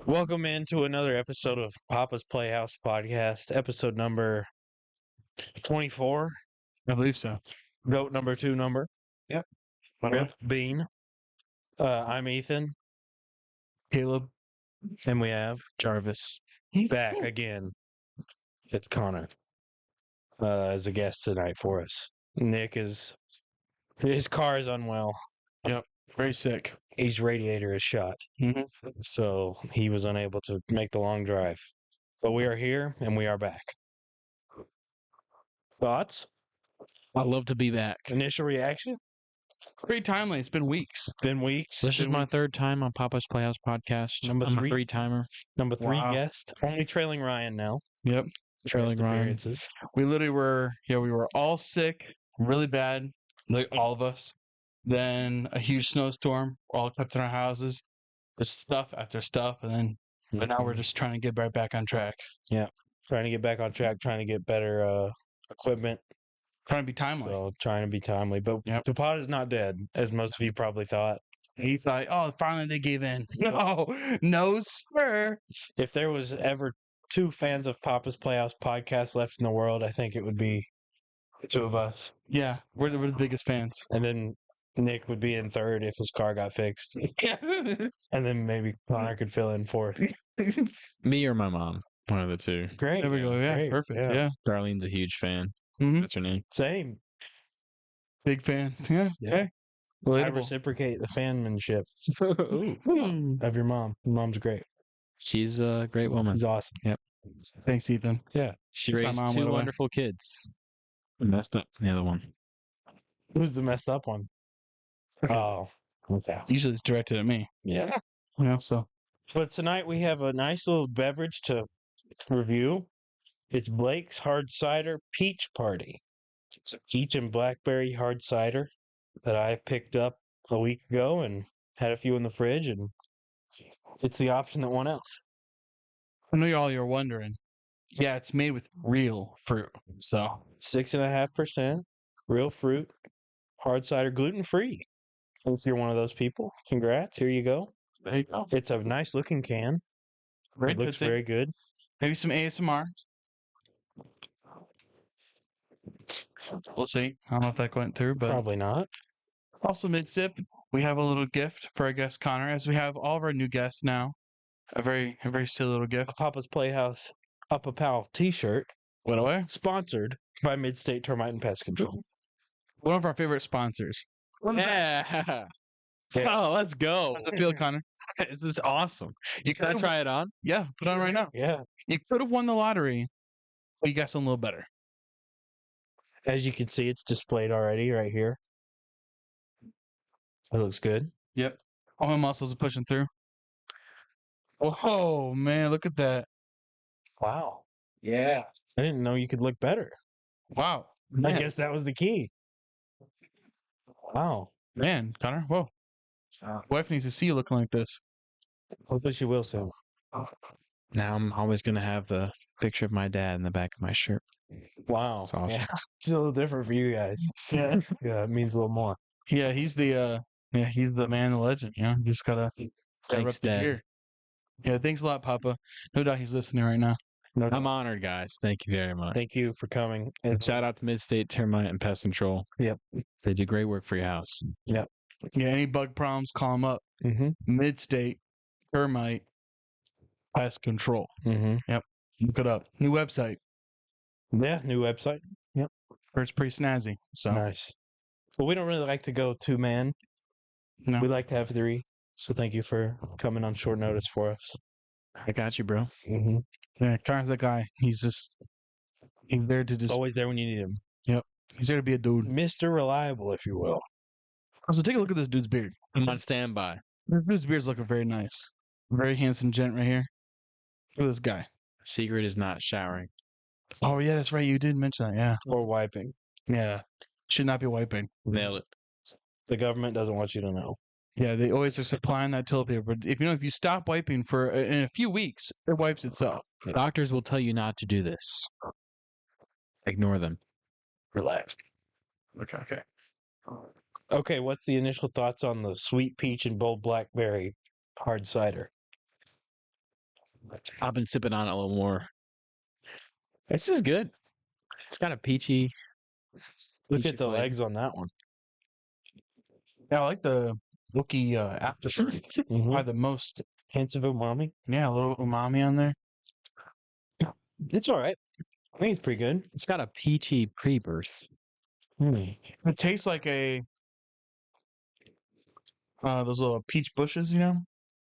Welcome into another episode of Papa's Playhouse Podcast, episode number 24. I believe so. Goat number 2 number. Yep. Rip Bean. I'm Ethan, Caleb. and we have Jarvis. back again. It's Connor as a guest tonight for us. Nick his car is unwell. Yep. Very sick. His radiator is shot, so he was unable to make the long drive. But we are here and we are back. Thoughts? I'd love to be back. Initial reaction? Very timely. It's been weeks. Been weeks. This is Been my weeks. third time on Papa's Playhouse podcast. Number I'm three? a three-timer. Number 3 Wow. guest. Only trailing Ryan now. Yep. Trailing Guest Ryan. appearances. We literally were, we were all sick, really bad, like all of us. Then a huge snowstorm. We're all kept in our houses. Just stuff after stuff. But now we're just trying to get right back on track. trying to get back on track, trying to get better equipment. Trying to be timely. So trying to be timely. But Yep. the pod is not dead, as most of you probably thought. He thought, oh, finally they gave in. No, sir. If there was ever 2 fans of Papa's Playhouse podcast left in the world, I think it would be the 2 of us. Yeah, we're the biggest fans. And then Nick would be in third if his car got fixed. Yeah. And then maybe Connor could fill in fourth. Me or my mom. One of the two. Great. There we go. Yeah, Great. perfect. Yeah. Darlene's a huge fan. Mhm. That's her name. Same. Big fan. Yeah. Yeah. Okay. I Relatable. reciprocate the fanmanship of your mom. Your mom's great. She's a great woman. She's awesome. Thanks, Ethan. Yeah. She My raised mom 2 went away. wonderful kids. Messed up the other one. Who's the messed up one? Oh. Okay. Usually it's directed at me. Yeah. So But tonight we have a nice little beverage to review. It's Blake's Hard Cider Peach Party. It's a peach and blackberry hard cider that I picked up a week ago and had a few in the fridge, and it's the option that won out. I know you're wondering. Yeah, it's made with real fruit. So 6.5% real fruit, hard cider, gluten free. If you're one of those people, congrats. Here you go. there you go. It's a nice looking can. Very It looks good. very good. Maybe some ASMR. We'll see. I don't know if that went through, but Probably not. also mid sip, we have a little gift for our guest Connor, as we have all of our new guests now. A very silly little A gift. Papa's Playhouse Up a Pal t-shirt What away? sponsored by Midstate Termite and Pest Control. One of our favorite sponsors. Yeah. Yeah. Oh, let's go. How's it feel, Connor? This is awesome. Can I could've- try it on? Yeah, put it on right now. Yeah. You could have won the lottery, but you got something a little better. As you can see, it's displayed already right here. It looks good. Yep. All my muscles are pushing through. Oh man, look at that. Wow. Yeah. I didn't know you could look better. Wow. I Man, guess that was the key. Wow. man, Connor, whoa. Wife needs to see you looking like this. Hopefully she will soon. Now I'm always going to have the picture of my dad in the back of my shirt. Wow. It's awesome. Yeah. It's a little different for you guys. Yeah. Yeah, it means a little more. Yeah, he's the man, the legend, you know. You just gotta Thanks, rep the Dad. gear. Yeah, thanks a lot, Papa. No doubt he's listening right now. No, I'm honored, guys. Thank you very much. thank you for coming. And shout out to Midstate Termite and Pest Control. Yep. They do great work for your house. Yeah, any bug problems, call him up. Mm-hmm. Midstate Termite Pest Control. Mm-hmm. Look it up. New website. Yeah, new website. It's pretty snazzy. It's So nice. But we don't really like to go 2-man. No. We like to have 3. So thank you for coming on short notice for us. I got you, bro. Mm-hmm. yeah, Connor's that guy. He's there to just Always there when you need him. he's there to be a dude. Mr. Reliable, if you will. So take a look at this dude's beard. I'm on standby. This dude's beard's looking very nice. Very handsome gent right here. Look at this guy. Secret is not showering. Oh yeah, that's right. You did mention that. Yeah. Or wiping. Yeah. Should not be wiping. Nailed it. The government doesn't want you to know. Yeah, they always are supplying that toilet paper. But if you stop wiping for in a few weeks, it wipes itself. Doctors will tell you not to do this. Ignore them. Relax. Okay. Okay, what's the initial thoughts on the sweet peach and bold blackberry hard cider? I've been sipping on it a little more. This is good. It's got a peachy. Look peachy at the flavor. legs on that one. Yeah, I like the Wookiee afterburn. Probably the most. Hints of umami. Yeah, a little umami on there. It's all right. I think it's pretty good. It's got a peachy pre-birth. It tastes like a those little peach bushes, you know?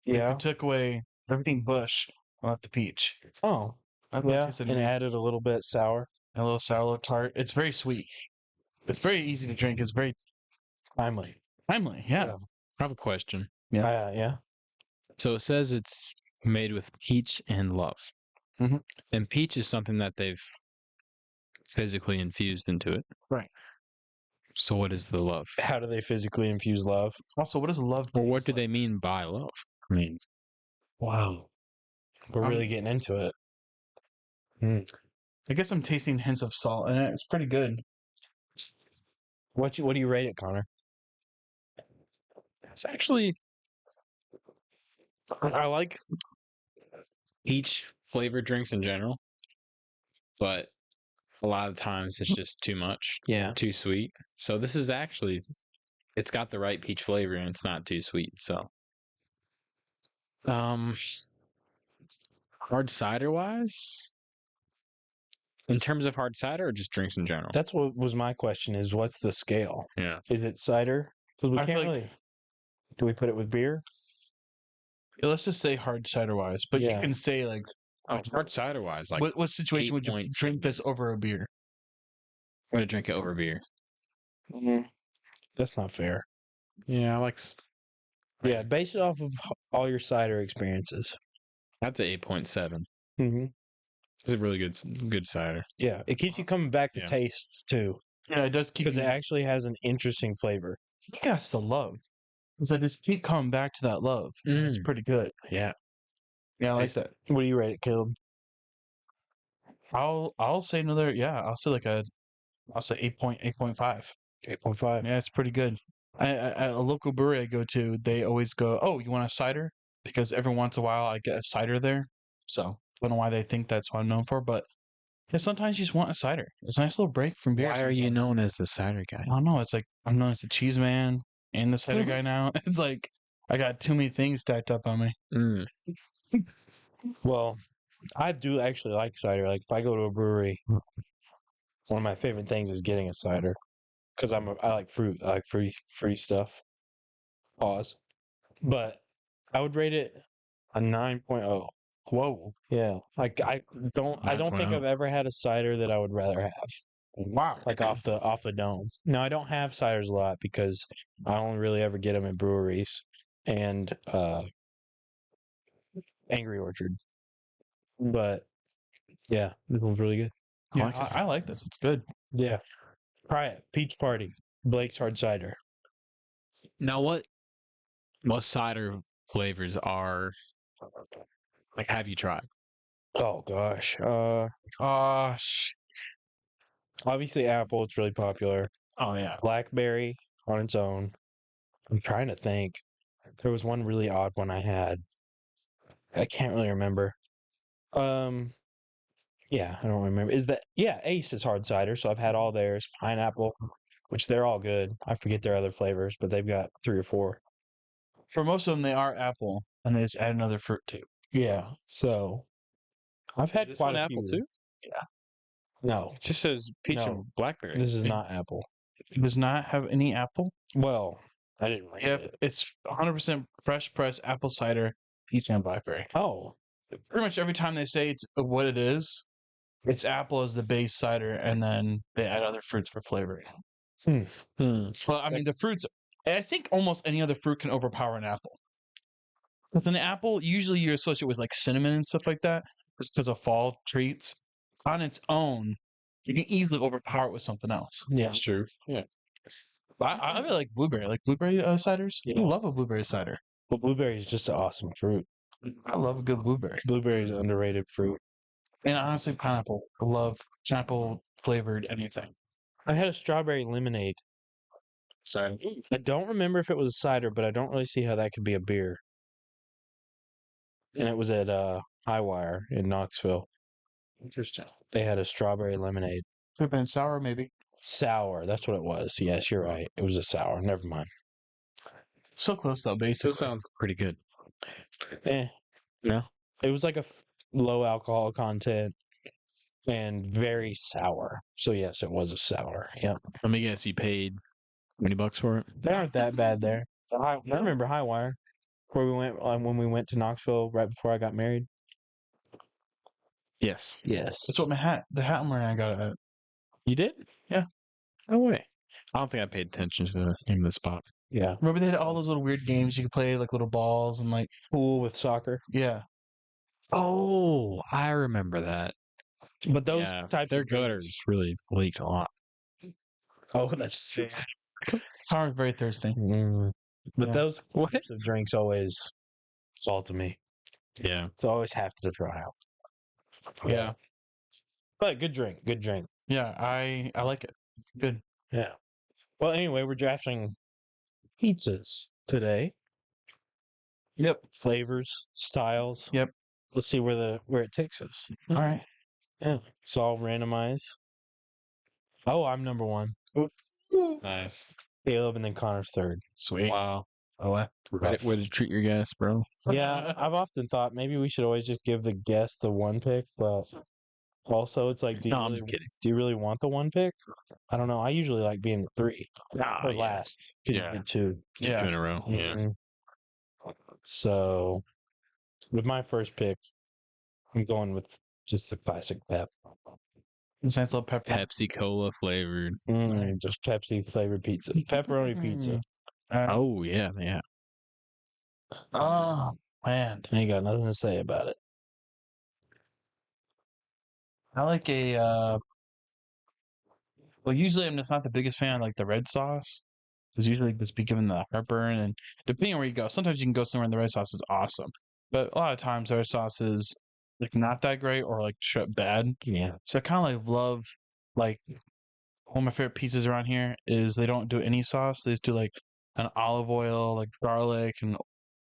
If Yeah. you took away everything bush, left the peach. Oh. That's what it Yeah. tasted And to me. added a little bit sour. A little sour, a little tart. It's very sweet. It's very easy to drink. It's very Timely. timely. Yeah. I have a question. Yeah. So it says it's made with peach and love. Mhm. And peach is something that they've physically infused into it. Right. So what is the love? How do they physically infuse love? Also, what does love Or what taste do like? they mean by love? I mean, Wow. We're really getting into it. I guess I'm tasting hints of salt in it. It's pretty good. What do you rate it, Connor? it's actually I like peach flavored drinks in general, but a lot of times it's just too much, Yeah. too sweet. So this is actually it's got the right peach flavor and it's not too sweet. So hard cider wise, in terms of hard cider or just drinks in general? That's what was my question is what's the scale? Yeah. Is it cider? Because we I can't feel like- really. Do we put it with beer? Yeah, let's just say hard cider wise, but you Yeah. can say like Hard cider wise, like what situation would you 8.7. drink this over a beer? I'm gonna drink it over beer. That's not fair. Yeah, I like Yeah, base it off of all your cider experiences. that's a 8.7. Mm-hmm. It's a really good cider. Yeah, it keeps you coming back to Yeah. taste too, Yeah, it does keep because me. it actually has an interesting flavor. I think that's the love. Because I just keep coming back to that love. It's pretty good. Yeah. Yeah, I like Taste- that. What do you rate it, Caleb? I'll say another. Yeah, I'll say 8.5. 8.5. Yeah, it's pretty good. At a local brewery I go to, they always go, "Oh, you want a cider?" Because every once in a while I get a cider there. So I don't know why they think that's what I'm known for, but yeah, sometimes you just want a cider. It's a nice little break from beer. Why are you sometimes. known as the cider guy? I don't know. It's like I'm known as the cheese man and the cider guy now. It's like I got too many things stacked up on me. Mm. Well, I do actually like cider. Like if I go to a brewery, one of my favorite things is getting a cider because I like fruit. I like free stuff. Pause. But I would rate it a 9.0. Whoa! Yeah. Like I don't think 9.0. I've ever had a cider that I would rather have. Wow! Like off the dome. Now I don't have ciders a lot because I only really ever get them at breweries and Angry Orchard. But yeah, this one's really good. Yeah, like it. I like this. It's good. Yeah. Try it. Peach Party. Blake's Hard Cider. Now what cider flavors are like have you tried? Oh gosh. Gosh. Obviously apple, it's really popular. Oh yeah. Blackberry on its own. I'm trying to think. There was one really odd one I had. I can't really remember. Yeah, I don't remember. Ace is hard cider, so I've had all theirs. Pineapple, which they're all good. I forget their other flavors, but they've got 3 or 4. For most of them, they are apple, and they just add another fruit too. Yeah. So I've had Is this quite one a apple few. too? No, It just says peach No, and blackberry. this is not apple. It does not have any apple. Well, I didn't like Yep, it. it's 100% fresh pressed apple cider, peach and blackberry. Oh, Pretty much every time they say it's what it is, it's apple as the base cider, and then they add other fruits for flavoring. Hmm. Well, I mean, the fruits. I think almost any other fruit can overpower an apple. Because an apple, usually you associate with like cinnamon and stuff like that, just because of fall treats. On its own, you can easily overpower it with something else. yeah. That's true. Yeah. I really like blueberry. Like blueberry ciders. Yeah. I love a blueberry cider. Well, blueberry is just an awesome fruit. I love a good blueberry. Blueberry is an underrated fruit. And honestly, pineapple. I love pineapple flavored anything. I had a strawberry lemonade. Cider. I don't remember if it was a cider, but I don't really see how that could be a beer. And it was at Highwire in Knoxville. Interesting. They had a strawberry lemonade. Could have been sour, maybe. Sour. That's what it was. Yes, you're right. It was a sour. Never mind. So close, though, Still basically. sounds pretty good. Eh. Yeah. It was like a low alcohol content and very sour. So yes, it was a sour. Yep. Let me guess, you paid $20 for it? They aren't that bad there. I remember Highwire, where we went when we went to Knoxville right before I got married. Yes. Yes. That's what the hat I'm wearing, I got it at. You did? Yeah. No way. I don't think I paid attention to the name of the spot. Yeah. Remember they had all those little weird games you could play, like little balls and like, Pool with soccer. yeah. Oh, I remember that. But those Yeah, types their of drinks- gutters really leaked a lot. Oh, that's Connor's very thirsty. But Yeah. those types of drinks always fall to me. Yeah. So I always have to try out. Yeah. But good drink. Good drink. Yeah, I like it. Good. Yeah. Well, anyway, we're drafting pizzas today. Yep. Flavors, styles. Yep. Let's see where it takes us. All right. Yeah. So I'll randomize. Oh, I'm number one. Nice. Caleb and then Connor's third. Sweet. Wow. Oh, Way to treat your guests, bro. Yeah, I've often thought maybe we should always just give the guest the one pick, but also it's like, No, I'm just kidding. do you really want the one pick? I don't know. I usually like being three Nah, or yeah. last because Yeah. you get two. Two Yeah. in a row. Yeah. Mhm. So with my first pick, I'm going with just the classic Pep. Nice little pepper. Pepsi Cola flavored. Just Pepsi flavored pizza, pepperoni pizza. Oh yeah, yeah. Oh, man. I ain't got nothing to say about it. I like well, usually I'm just not the biggest fan of like the red sauce. Because usually just be given the heartburn, and depending on where you go, sometimes you can go somewhere and the red sauce is awesome. But a lot of times the red sauce is like not that great or like straight bad. Yeah. So I kind of like love like one of my favorite pizzas around here is they don't do any sauce. They just do like an olive oil, like garlic and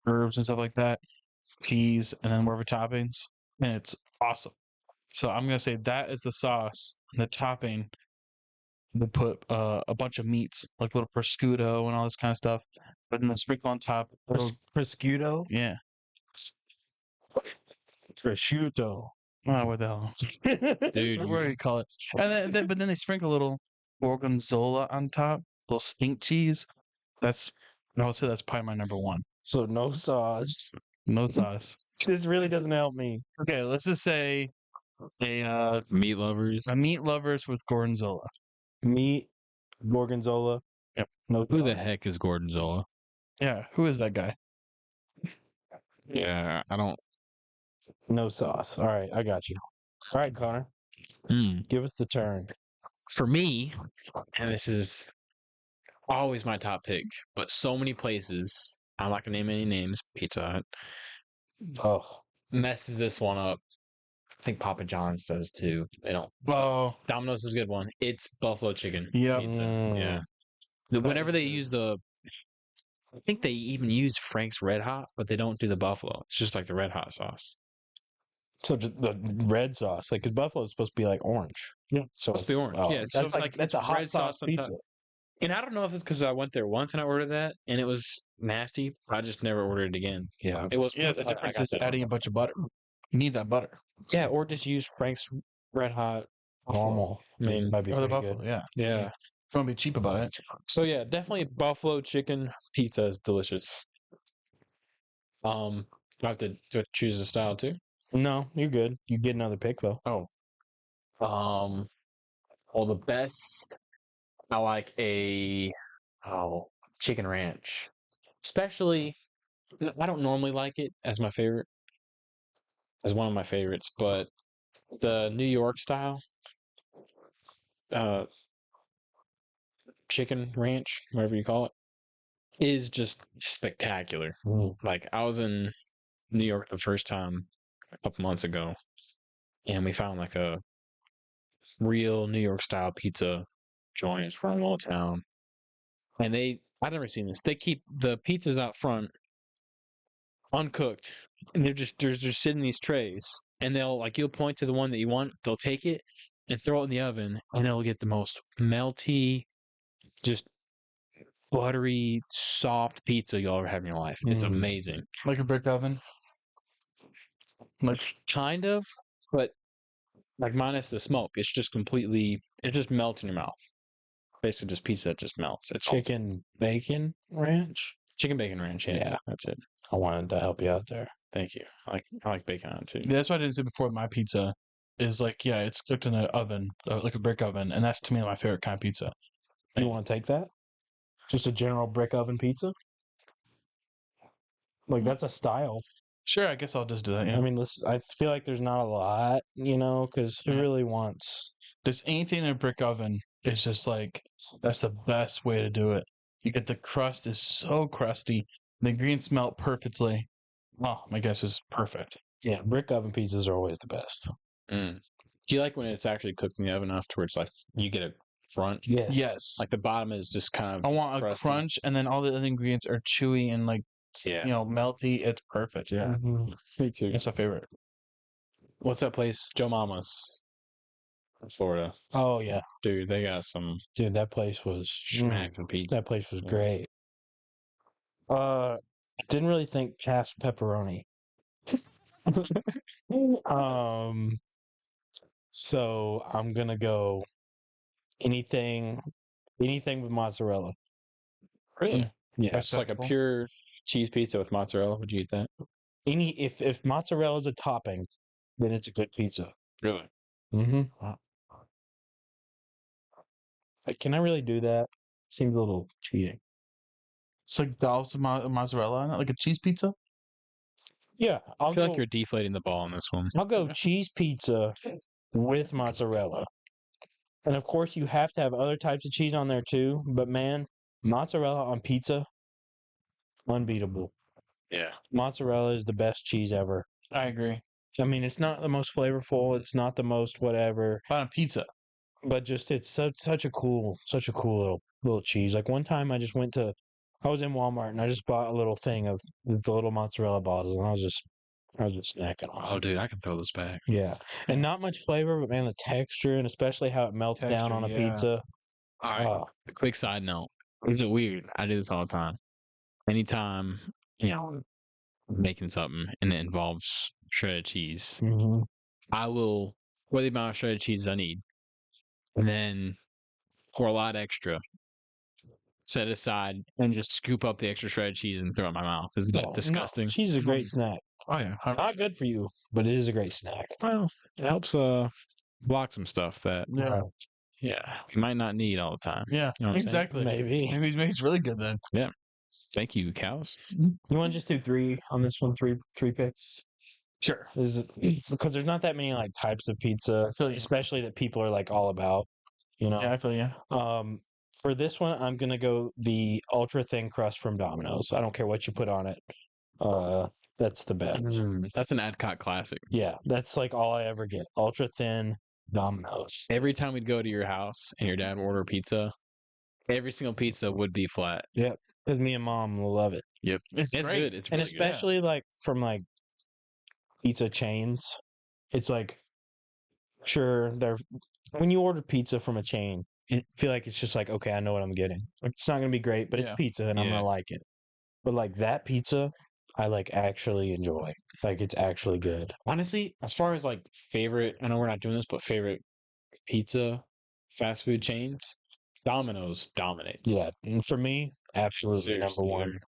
herbs and stuff like that, cheese, and then whatever toppings, and it's awesome. So I'm gonna say that is the sauce. And the topping, they put a bunch of meats, like little prosciutto and all this kind of stuff, but then the sprinkle on top. Prosciutto? Yeah, Prosciutto. oh, what the hell? Dude, What do you call it? And but then they sprinkle a little gorgonzola on top, little stink cheese. I would say that's probably my number one. So no sauce. No sauce. This really doesn't help me. Okay, let's just say a meat lovers. meat lovers with gorgonzola. Meat, gorgonzola. Yep. No Who the sauce. heck is Gorgonzola? Yeah, who is that guy? Yeah, I don't. No sauce. All right, I got you. All right, Connor, give us the turn. For me, and this is always my top pick, but so many places, I'm not gonna name any names, Pizza Hut Oh, messes this one up. I think Papa John's does too. They don't. Oh, Domino's is a good one. It's buffalo chicken Yep. pizza. Mm. Yeah. Whenever they use I think they even use Frank's Red Hot, but they don't do the buffalo. It's just like the Red Hot sauce. so just the red sauce, like, because buffalo is supposed to be like orange. Yeah, so supposed to be orange. Oh, Yeah, so that's it's like that's it's a hot red sauce on top. pizza. And I don't know if it's because I went there once and I ordered that and it was nasty. I just never ordered it again. Yeah, It was yeah. The I difference got is that. adding a bunch of butter. You need that butter. Yeah, or just use Frank's Red Hot normal. I mean, might be Or the pretty buffalo, good. yeah. yeah. If you want to be cheap about it. So yeah, definitely buffalo chicken pizza is delicious. I have to choose a style too. No, you're good. You get another pick though. Well, the best I like chicken ranch, especially. I don't normally like it as my favorite, as one of my favorites, but the New York style, chicken ranch, whatever you call it, is just spectacular. Like I was in New York the first time a couple months ago, and we found like a real New York style pizza joint. It's from a little town, and I've never seen this. They keep the pizzas out front uncooked, and they're just sitting in these trays, and you'll point to the one that you want, they'll take it and throw it in the oven, and it'll get the most melty, just buttery, soft pizza you'll ever have in your life. It's amazing. Like a brick oven. Like Kind of, but like minus the smoke. It's just completely, it just melts in your mouth. Basically just pizza that just melts. It's Chicken bacon ranch. chicken bacon ranch. Yeah, that's it. I wanted to help you out there. Thank you. I like bacon on it too. yeah, that's what I didn't say before. My pizza is like, yeah, it's cooked in an oven, like a brick oven, and that's to me my favorite kind of pizza. You want to take that? Just a general brick oven pizza? Like, that's a style. Sure, I guess I'll just do that. Yeah. I mean, I feel like there's not a lot, because who Yeah. really wants... Just anything in a brick oven is just like, that's the best way to do it. You get the crust is so crusty. The ingredients melt perfectly. Oh, my guess is perfect. Yeah, brick oven pizzas are always the best. Do you like when it's actually cooked in the oven enough to where it's like you get a crunch? Yeah. Yes. Like the bottom is just kind of I want a crusty. crunch, and then all the other ingredients are chewy and like, Yeah. melty. It's perfect. Yeah. Mhm. Me too. It's my favorite. What's that place? Joe Mama's in Florida. Oh, yeah. Dude, they got some Dude, that place was... smacking pizza. That place was Yeah. great. Didn't really think past pepperoni. So I'm gonna go anything with mozzarella. Really? Yeah. It's like a Acceptable. pure cheese pizza with mozzarella. Would you eat that? If mozzarella is a topping, then it's a good pizza. Really? Mm-hmm. Wow. Can I really do that? Seems a little cheating. It's like dollops of mozzarella on it, like a cheese pizza. Yeah, I feel like you're deflating the ball on this one. I'll go cheese pizza with mozzarella. And of course, you have to have other types of cheese on there too. But man, mozzarella on pizza, unbeatable. Yeah. Mozzarella is the best cheese ever. I agree. I mean, it's not the most flavorful. It's not the most whatever. But on pizza. But just it's such a cool little cheese. Like one time, I was in Walmart and I just bought a little thing of the little mozzarella bottles, and I was just snacking on. Oh, dude, I can throw this back. Yeah, and not much flavor, but man, the texture and especially how it melts down Texture, on a yeah. pizza. All right. Oh, A quick side note. Is it weird? I do this all the time. Anytime, making something and it involves shredded cheese, mhm. I will weigh the amount of shredded cheese I need and then pour a lot extra, set aside, and just scoop up the extra shredded cheese and throw it in my mouth. Isn't No, that disgusting? Cheese is a great snack. Oh yeah. Not good for you, but it is a great snack. Well, it helps block some stuff that Yeah. we might not need all the time. Yeah. You know what I'm saying? Exactly. Maybe. Maybe it's really good then. Thank you, cows. You want to just do 3 on this one? Three picks. Sure. Because there's not that many like types of pizza, feel you. especially that people are like all about. Yeah, I feel you. For this one, I'm gonna go the ultra thin crust from Domino's. I don't care what you put on it. That's the best. That's an Adcock classic. Yeah, that's like all I ever get. Ultra thin Domino's. Every time we'd go to your house and your dad would order pizza, every single pizza would be flat. Yep, because me and mom will love it. Yep. It's It's great. good. It's And really good. especially like from like pizza chains, it's like sure they're when you order pizza from a chain, I feel like it's just like okay, I know what I'm getting. Like it's not gonna be great, but Yeah. it's pizza and I'm Yeah. gonna like it. But like that pizza, I like actually enjoy. Like it's actually good. Honestly, as far as like favorite, I know we're not doing this, but favorite pizza fast food chains, Domino's dominates. Yeah, and for me, absolutely Seriously, number one. they're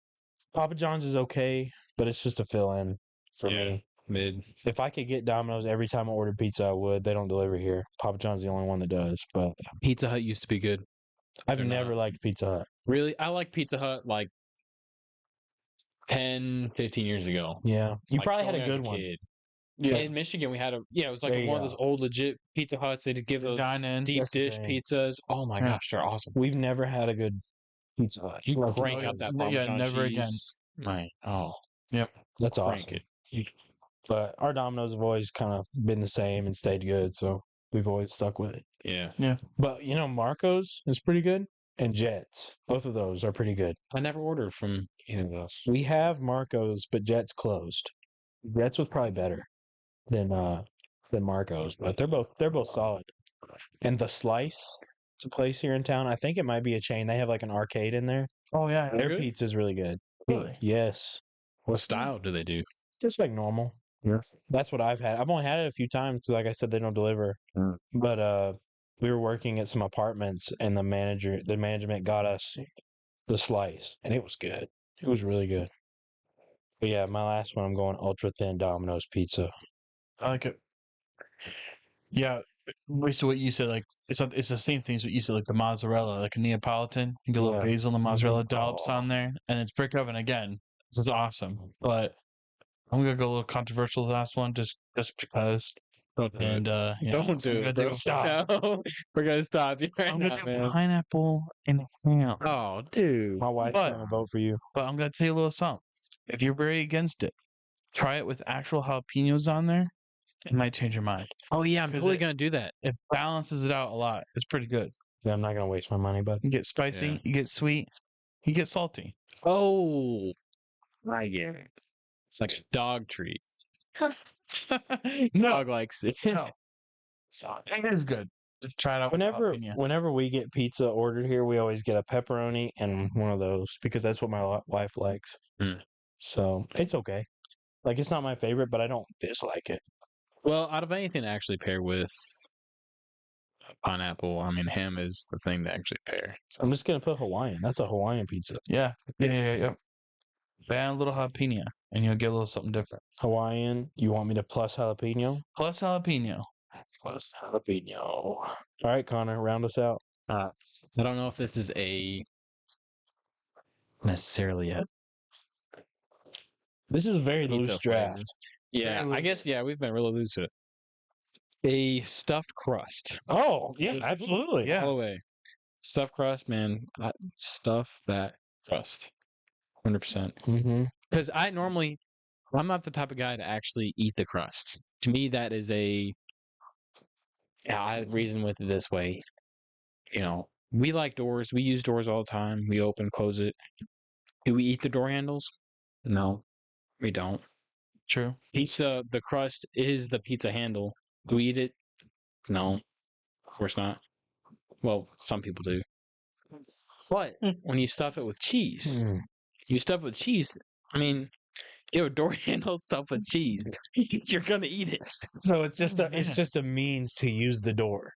Papa John's is okay, but it's just a fill-in for Yeah. me. mid. If I could get Domino's every time I ordered pizza, I would. They don't deliver here. Papa John's the only one that does. But Pizza Hut used to be good. I've They're never not. liked Pizza Hut. Really, I like Pizza Hut like 10, 15 years ago. Yeah, you Like, probably had going a there as good one. kid. Yeah. In Michigan, we had it was like There you one of those go. old legit Pizza Huts. They'd give those Dine in. deep That's the dish thing. pizzas. Oh my Yeah. gosh, they're awesome. We've never had a good Pizza Hut. You Like, crank oh, out that yeah, Parmesan never again. cheese. Man, Yep. That's crank awesome. it. But our Domino's have always kind of been the same and stayed good, so we've always stuck with it. Yeah. But Marco's is pretty good. and Jets. Both of those are pretty good. I never ordered from either of those. We have Marco's, but Jets closed. Jets was probably better than Marco's, but they're both solid. And the Slice, it's a place here in town. I think it might be a chain. They have like an arcade in there. Oh yeah. Their good? pizza's really good. Really? Yes. What style do they do? Just like normal. Yeah. That's what I've had. I've only had it a few times because, like I said, they don't deliver. Mm. But we were working at some apartments, and the management got us the Slice, and it was good. It was really good. But yeah, my last one, I'm going ultra thin Domino's pizza. I like it. Yeah. So what you said, like it's the same things what you said, like the mozzarella, like a Neapolitan. You get a little Yeah. basil and mozzarella dollops Oh. on there, and it's brick oven again. This is awesome. But I'm gonna go a little controversial last one, just because. And yeah, Don't do I'm it, gonna bro. do- Stop. No, we're gonna stop you right I'm now, gonna do man. pineapple and ham. Oh, dude. My wife's But- going to vote for you. But I'm gonna tell you a little something. If you're very against it, try it with actual jalapenos on there. It might change your mind. Oh yeah, I'm 'Cause totally it- gonna do that. It balances it out a lot. It's pretty good. Yeah, I'm not going to waste my money, bud. You get spicy, Yeah. you get sweet, you get salty. Oh, I get it. It's like a dog treat. No, Dog likes it. no. It is good. Just try it out. with jalapeno. Whenever we get pizza ordered here, we always get a pepperoni and one of those because that's what my wife likes. Mm. So it's okay. Like it's not my favorite, but I don't dislike it. Well, out of anything to actually pair with pineapple, I mean, ham is the thing to actually pair. I'm just gonna put Hawaiian. That's a Hawaiian pizza. Yeah. Add a little jalapeno, and you'll get a little something different. Hawaiian. You want me to plus jalapeno? Plus jalapeno. Plus jalapeno. All right, Connor, round us out. I don't know if this is a necessarily a This is a very pizza loose flavor. draft. Yeah, Very I guess we've been really loose with it. A stuffed crust. Oh yeah, absolutely. Yeah. All the way. Stuffed crust, man. Stuff that crust. 100%. Mm-hmm. Because I'm not the type of guy to actually eat the crust. To me, that is I reason with it this way. You know, we like doors. We use doors all the time. We open, close it. Do we eat the door handles? No, we don't. True. Pizza, the crust is the pizza handle. Do we eat it? No, of course not. Well, some people do. But when you stuff it with cheese, I mean, you have a door handle stuffed with cheese. You're gonna eat it. So it's just Oh, it's man. just a means to use the door.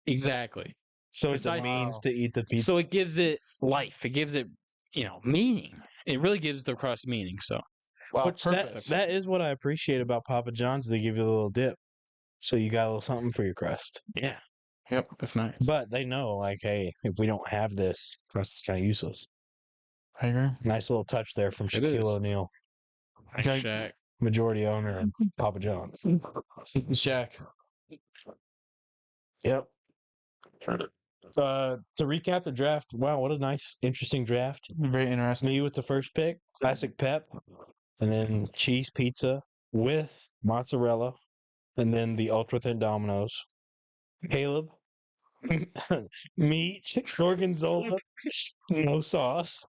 Exactly. So it's a Precisely. means to eat the pizza. So it gives it life. It gives it, meaning. It really gives the crust meaning. So Wow. Which that is what I appreciate about Papa John's. They give you a little dip, so you got a little something for your crust. yeah, yep, that's nice. But they know, like, hey, if we don't have this, crust is kind of useless. I agree. Nice little touch there from It Shaquille is. O'Neal, Thanks, Shaq. majority owner of Papa John's. Shaq. Yep. To recap the draft, wow, what a nice, interesting draft. Very interesting. Me with the first pick, classic pep, and then cheese pizza with mozzarella, and then the ultra thin Domino's. Caleb, meat, gorgonzola, no sauce,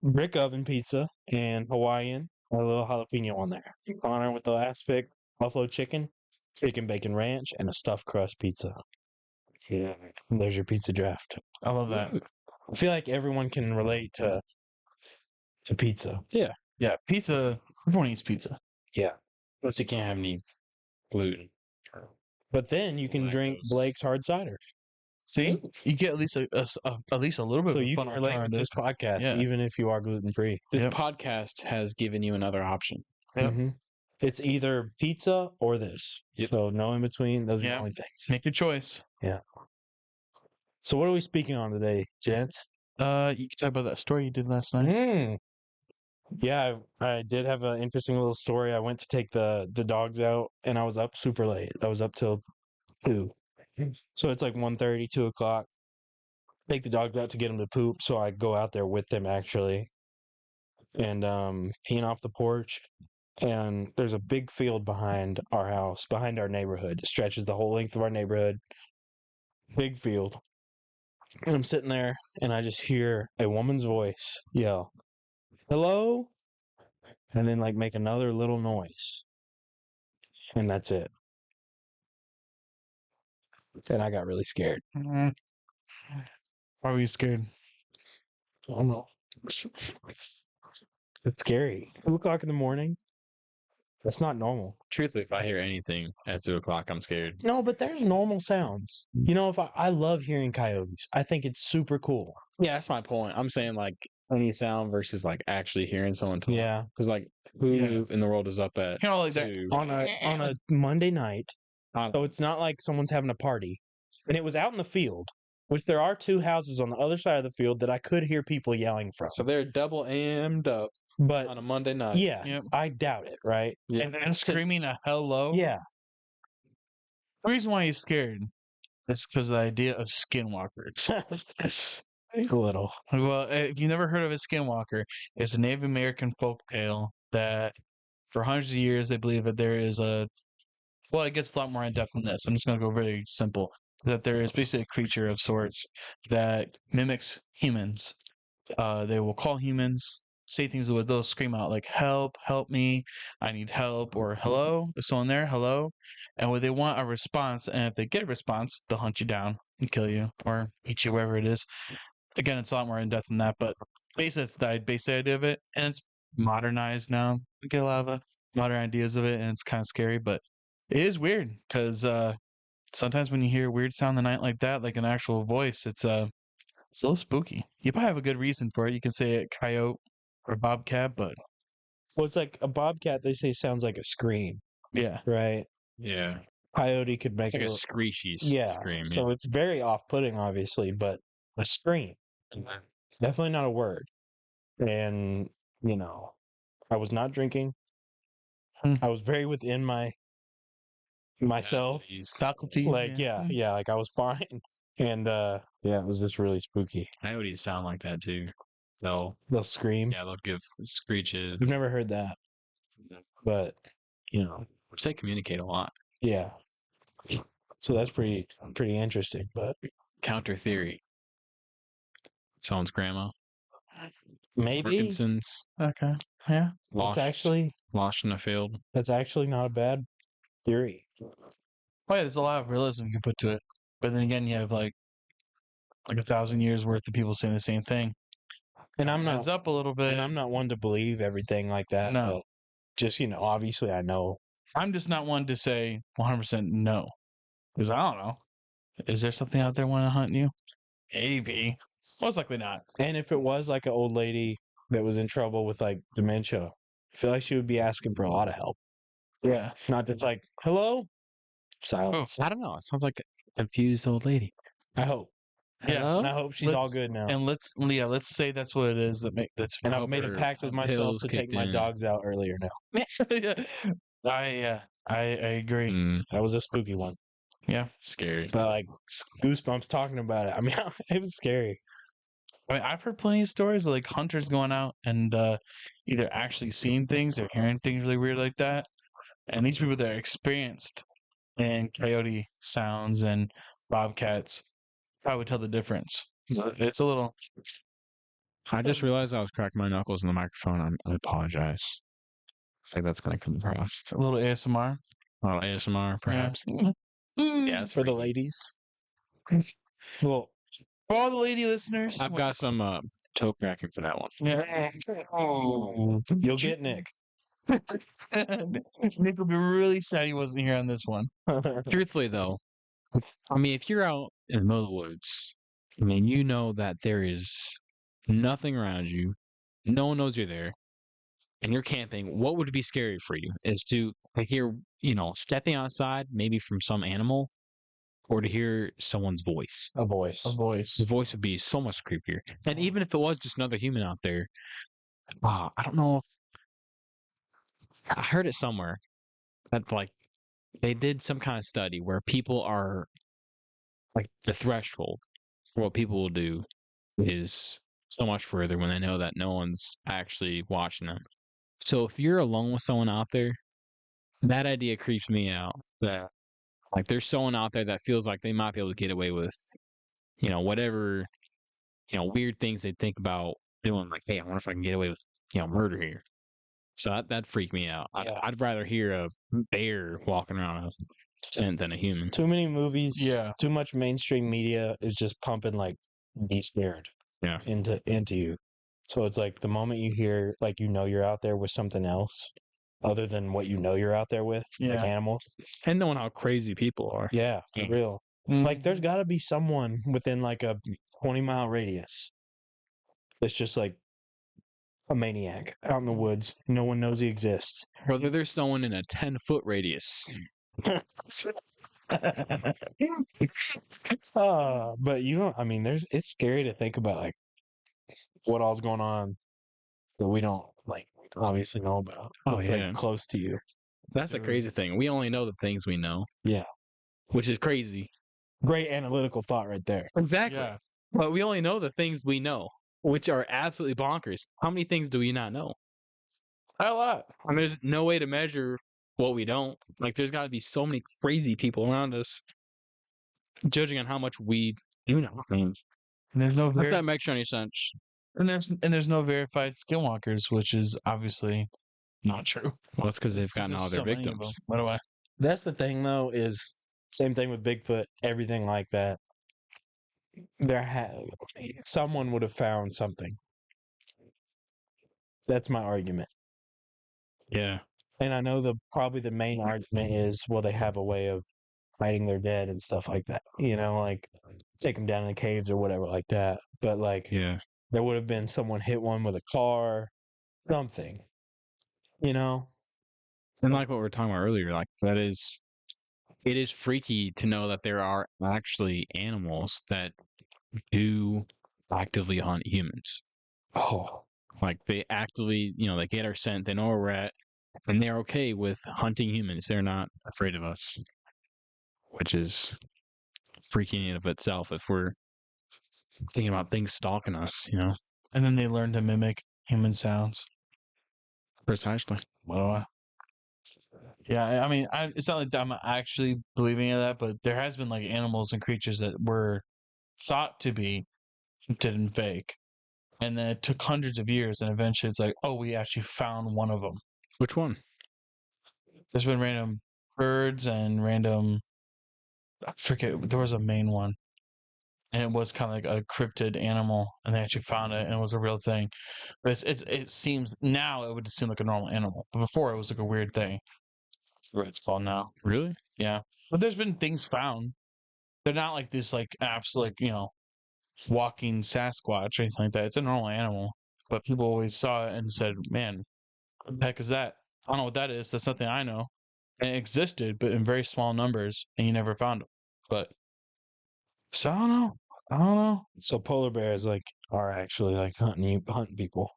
brick oven pizza, and Hawaiian, a little jalapeno on there. Connor with the last pick, buffalo chicken, bacon ranch, and a stuffed crust pizza. Yeah, there's your pizza draft. I love that. I feel like everyone can relate to pizza. Yeah, pizza. Everyone eats pizza. Unless you can't have any gluten. But then you can drink Lactose. Blake's hard cider. See, you get at least a little bit So of a you fun can relate with alternative. this podcast, Yeah. even if you are gluten free. This Yep. podcast has given you another option. Yep. It's either pizza or this. Yep. So no in between. Those are Yeah. the only things. Make your choice. So what are we speaking on today, gents? You can talk about that story you did last night. Mm. Yeah, I did have an interesting little story. I went to take the dogs out, and I was up super late. I was up till 2. So it's like 1:30, 2 o'clock. Take the dogs out to get them to poop, so I go out there with them, actually. And peeing off the porch. And there's a big field behind our house, behind our neighborhood. It stretches the whole length of our neighborhood. Big field. And I'm sitting there and I just hear a woman's voice yell, "Hello?" And then like make another little noise. And that's it. And I got really scared. Why were you scared? I don't know. It's scary. 2 o'clock in the morning. That's not normal. Truthfully, if I hear anything at 2 o'clock, I'm scared. No, but there's normal sounds. You know, if I love hearing coyotes. I think it's super cool. Yeah, that's my point. I'm saying like any sound versus like actually hearing someone talk. Yeah. Because like who in the world is up at You know, like that. 2? On a Monday night. I- So it's not like someone's having a party. And it was out in the field, which there are 2 houses on the other side of the field that I could hear people yelling from. So they're double ammed up But on a Monday night. yeah, Yep. I doubt it, right? Yeah. And screaming a hello. Yeah. The reason why he's scared is because of the idea of skinwalkers. A little. Well, if you've never heard of a skinwalker, it's a Native American folk tale that for hundreds of years they believe that there is a. Well, it gets a lot more in depth than this. I'm just going to go very simple. That there is basically a creature of sorts that mimics humans. They will call humans, say things that they'll scream out like "Help! Help me! I need help!" or "Hello! Is someone there? Hello!" And when they want a response, and if they get a response, they'll hunt you down and kill you or eat you wherever it is. Again, it's a lot more in depth than that, but basically that's the basic idea of it, and it's modernized now. We get a lot of modern ideas of it, and it's kind of scary, but it is weird because sometimes when you hear a weird sound in the night like that, like an actual voice, it's a little spooky. You probably have a good reason for it. You can say a coyote or bobcat, but Well, it's like a bobcat, they say sounds like a scream, yeah, right? Yeah. Coyote could make It's like a little- screechy yeah. scream. So it's very off putting, obviously, but a scream. Definitely not a word. And, you know, I was not drinking. Hmm. I was very within myself. faculties. Like, yeah, like I was fine. And yeah, it was just really spooky. Coyotes sound like that too. They'll They'll scream. they'll give screeches. I've never heard that. But, you know, Which they communicate a lot. yeah. So that's pretty interesting. But Counter theory. Someone's grandma. maybe Parkinson's. Okay. Yeah. Lost, lost in a field. that's actually not a bad theory. Oh yeah, there's a lot of realism you can put to it. But then again, you have like 1,000 years worth of people saying the same thing. And I'm Adds not up a little bit. and I'm not one to believe everything like that. No. But just, you know, obviously I know. I'm just not one to say 100% no. Because I don't know. Is there something out there want to hunt you? Maybe. Most likely not. And if it was like an old lady that was in trouble with like dementia, I feel like she would be asking for a lot of help. Yeah. Not just like, hello? Silence. I don't know. It sounds like a confused old lady. I hope. Yeah. And I hope she's all Let's- good now. And let's say that's what it is that's And I've hope made a her pact with myself pills to take kicked my in. dogs out earlier now. I agree. Mm, That was a spooky one. Yeah. scary. But like goosebumps talking about it. I mean, it was scary. I mean, I've heard plenty of stories of like hunters going out and either actually seeing things or hearing things really weird like that. And these people that are experienced in coyote sounds and bobcats probably tell the difference. So it's a little. I just realized I was cracking my knuckles in the microphone. I apologize. I think that's going to come across. A little ASMR. A little ASMR, perhaps. Yeah, it's For the freaky. ladies. Well, For all the lady listeners. I've got some toe cracking for that one. Yeah. you'll get Nick. Nick will be really sad he wasn't here on this one. Truthfully, though, I mean, if you're out in the middle of the woods, I mean, you know that there is nothing around you, no one knows you're there, and you're camping. What would be scary for you is to hear, stepping outside, maybe from some animal, or to hear someone's voice. A voice. A voice. The voice would be so much creepier. And even if it was just another human out there, I don't know if I heard it somewhere that like they did some kind of study where people are like the threshold for what people will do is so much further when they know that no one's actually watching them. So if you're alone with someone out there, that idea creeps me out. That like there's someone out there that feels like they might be able to get away with whatever, weird things they think about doing. Like, hey, I wonder if I can get away with, murder here. So that freaked me out. Yeah. I'd rather hear a bear walking around a tent than a human. Too many movies. Yeah. Too much mainstream media is just pumping like be scared. Yeah. Into you. So it's like the moment you hear like you're out there with something else other than what you're out there with, like animals. And knowing how crazy people are. Yeah, for real. Like there's got to be someone within like a 20-mile radius that's just like a maniac out in the woods. No one knows he exists. Whether there's someone in a 10-foot radius. But it's scary to think about like what all's going on that we don't like obviously know about. Oh, It's yeah. like close to you. That's the crazy thing. We only know the things we know. Yeah. Which is crazy. Great analytical thought right there. Exactly. Yeah. But we only know the things we know, which are absolutely bonkers. How many things do we not know? A lot. And there's no way to measure what we don't. Like, there's got to be so many crazy people around us, judging on how much we do know. And there's no If that makes any sense. and there's no verified skinwalkers, which is obviously not true. Well, it's because they've gotten all There's their so many of victims. them. By the way, That's the thing though, is same thing with Bigfoot, everything like that. Someone would have found something. That's my argument. Yeah. And I know probably the main argument is, well, they have a way of hiding their dead and stuff like that. Like take them down in the caves or whatever like that. But like, Yeah. there would have been someone hit one with a car, something. And like what we were talking about earlier, like it is freaky to know that there are actually animals that do actively hunt humans. Oh, Like they actively, they get our scent, they know where we're at, and they're okay with hunting humans. They're not afraid of us, which is freaky in and of itself if we're thinking about things stalking us, and then they learn to mimic human sounds. Precisely. Well, yeah, I mean, it's not like I'm actually believing in that, but there has been like animals and creatures that were thought to be tinted and fake, and then it took hundreds of years, and eventually it's like, oh, we actually found one of them. Which one? There's been random birds and random, I forget, there was a main one, and it was kind of like a cryptid animal, and they actually found it, and it was a real thing. But it seems now it would seem like a normal animal, but before it was like a weird thing. That's what it's called now. Really? Yeah, but there's been things found. They're not like this, like absolute, walking Sasquatch or anything like that. It's a normal animal, but people always saw it and said, "Man, what the heck is that? I don't know what that is. That's nothing I know." And it existed, but in very small numbers, and you never found them. But so I don't know. I don't know. so polar bears are actually like hunting people.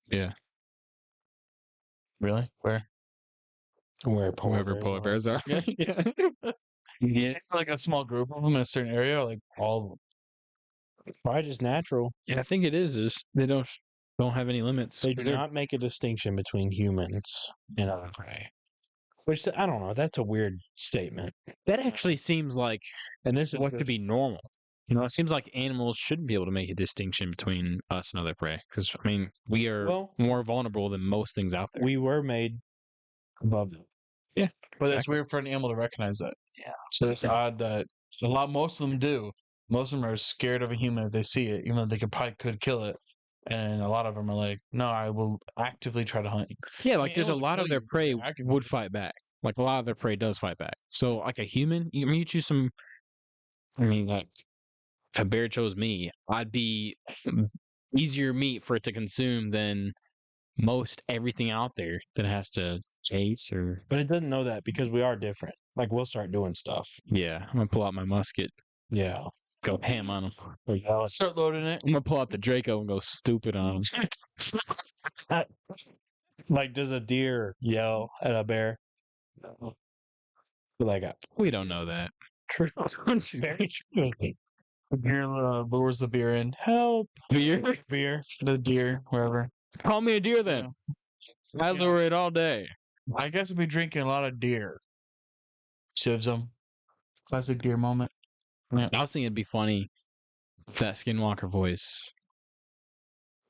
Yeah. Really? Where? Where Whoever polar bears are. Yeah. Yeah. Yeah, like a small group of them in a certain area, or like all of them. Probably just natural. Yeah, I think it is. They don't have any limits. They do not make a distinction between humans and other prey. Which I don't know. That's a weird statement. That actually seems like And this is what could be normal. It seems like animals shouldn't be able to make a distinction between us and other prey. Because, we are more vulnerable than most things out there. We were made above them. Yeah. But it's weird for an animal to recognize that. Yeah. So it's odd that most of them do. Most of them are scared of a human if they see it, even though they could kill it. And a lot of them are like, no, I will actively try to hunt you. Yeah, I mean, there's a animals lot of kill their you prey actively. would fight back. Like a lot of their prey does fight back. So like a human, you choose some. Like if a bear chose me, I'd be easier meat for it to consume than most everything out there that has to chase or. But it doesn't know that because we are different. Like we'll start doing stuff. Yeah, I'm gonna pull out my musket, Yeah. go ham on them. Start loading it. I'm gonna pull out the Draco and go stupid on them. Like, does a deer yell at a bear? Like, We don't know that. true. It's very true. The deer lures the beer in. Help! Deer? Beer. The deer, wherever. Call me a deer then. I lure it all day. I guess we'll be drinking a lot of deer. Shivs them. Classic deer moment. I was thinking it'd be funny that skinwalker voice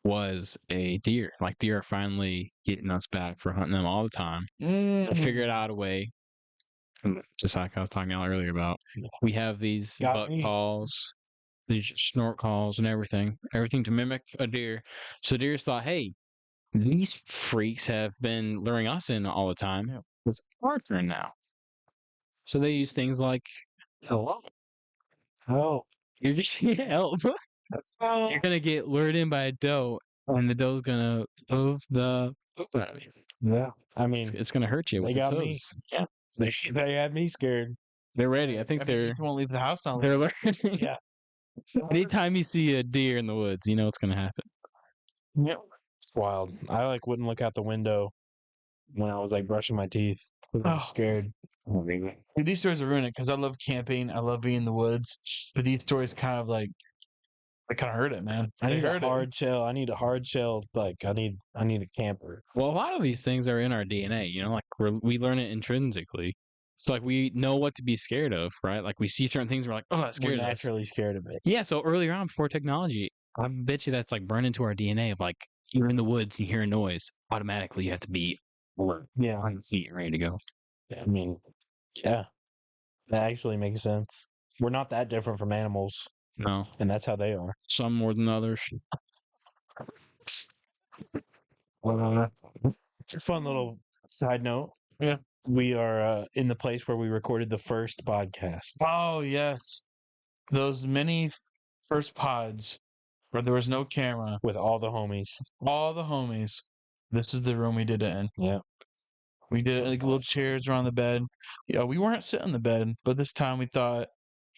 was a deer. Like deer are finally getting us back for hunting them all the time. I figured out a way, just like I was talking about earlier about. We have these Got buck me. calls, these snort calls, and everything to mimic a deer. So deers thought, hey, these freaks have been luring us in all the time. It's our turn now. So they use things like hello. Oh, You're just help. You're gonna get lured in by a doe, and the doe's gonna move the poop out of you. yeah. I It's, mean, it's gonna hurt you with they its got me. hooves. Yeah, they had me scared. they're ready. I think they're Ethan won't leave the house now. they're learning. Yeah. Anytime you see a deer in the woods, you know what's gonna happen. Yep. It's wild. I like wouldn't look out the window when I was like brushing my teeth. I was Oh. scared. Dude, these stories are ruining it because I love camping. I love being in the woods. But these stories kind of like they kind of hurt it, man. I They need a hurt it. hard shell. I need a hard shell. Like I need a camper. Well, a lot of these things are in our DNA. You know, like we learn it intrinsically. So like we know what to be scared of, right? Like we see certain things, we're like, oh, that We're scares us. naturally scared of it. Yeah, so earlier on, before technology, I bet you that's like burned into our DNA of like you're in the woods and you hear a noise, automatically you have to be alert, Yeah. on your feet, ready to go. I mean, yeah, that actually makes sense. We're not that different from animals, No, and that's how they are. some more than others. Fun little side note. Yeah. We are in the place where we recorded the first podcast. Oh yes, those many first pods where there was no camera, With all the homies. all the homies. This is the room we did it in. Yeah. We did it like little chairs around the bed. Yeah, we weren't sitting in the bed, but this time we thought,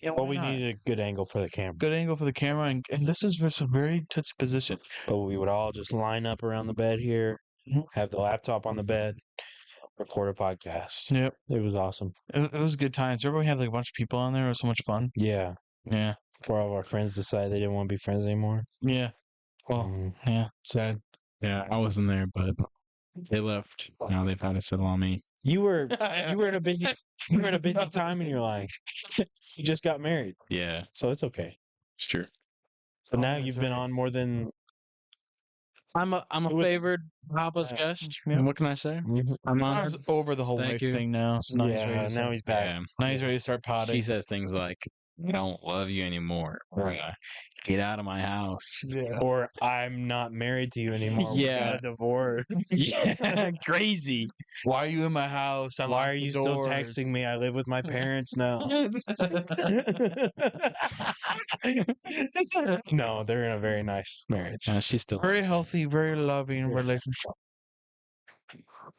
yeah, Well, why we not? needed a good angle for the camera. Good angle for the camera, and this is just a very touchy position. But we would all just line up around the bed here, Mhm. have the laptop on the bed, record a podcast. Yep, It was awesome. it was good times. Remember we had like a bunch of people on there. It was so much fun. Yeah. Yeah, Before all of our friends decided they didn't want to be friends anymore. yeah. Well, Mm. yeah, sad. Yeah, I wasn't there, but they left. Now they've had to settle on me. You were in a busy time in your life. You just got married, Yeah, so it's okay. it's true. But Oh, now that's you've been right. on more than I'm a It was- favored Papa's guest. yeah. What can I say? I'm I honored. was over the whole Thank wife you. thing now. So now he's ready yeah. to Now start, he's back. Yeah. now he's ready to start potting. She says things like, I don't love you anymore. Or, get out of my house. Yeah. Or I'm not married to you anymore. We Yeah. got a divorce. Yeah, crazy. Why are you in my house? I Why locked are the you still doors. texting me? I live with my parents now. No, they're in a very nice marriage. She's still Very healthy, very loving relationship.